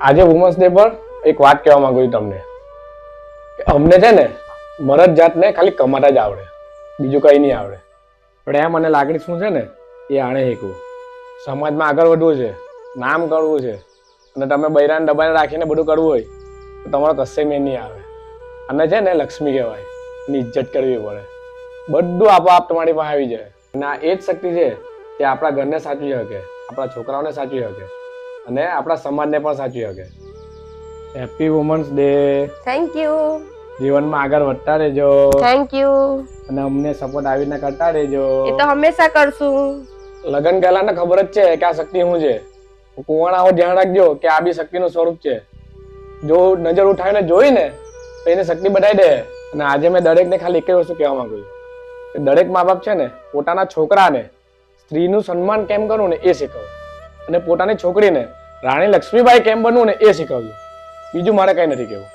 આજે women's day પર એક વાત કહેવા માંગુ છું તમને કે અમને છે ને મરદ જાતને ખાલી કમાતા જ આવડે, બીજું કંઈ નહીં આવડે. પ્રેમ અને લાગણી શું છે ને એ આણે શીખવું. સમાજમાં આગળ વધવું છે, નામ કરવું છે અને તમે બૈરાને દબાઈને રાખીને બધું કરવું હોય તો તમારો કશે મેં નહીં આવે. અને છે ને લક્ષ્મી કહેવાય, એની ઇજ્જત કરવી પડે. બધું આપોઆપ તમારી પાસે આવી જાય. અને આ એ જ શક્તિ છે જે આપણા ઘરને સાચવી શકે, આપણા છોકરાઓને સાચવી શકે અને આપણા સમાજને પણ સાચવી શકે. Happy women's day. Thank you. જીવનમાં આગળ વધતા રહેજો. Thank you. અને અમને સપોર્ટ આવીને કરતા રહેજો. એ તો હંમેશા કરશું. લગન પહેલા ખબર જ છે કે આ શક્તિ શું છે. કુવાણાઓ ધ્યાન રાખજો કે આ બી શક્તિનું સ્વરૂપ છે. જો નજર ઉઠાવીને જોઈ ને તો એને શક્તિ બતાવી દે. અને આજે મેં દરેકને ખાલી એક જ વસ્તુ કહેવા માંગુ છું કે દરેક મા બાપ છે ને પોતાના છોકરાને સ્ત્રીનું સન્માન કેમ કરવું ને એ શીખવે અને પોતાની છોકરીને રાણી લક્ષ્મીબાઈ કેમ બનવું ને એ શીખવ્યું. બીજું મારે કઈ નથી કહેવું.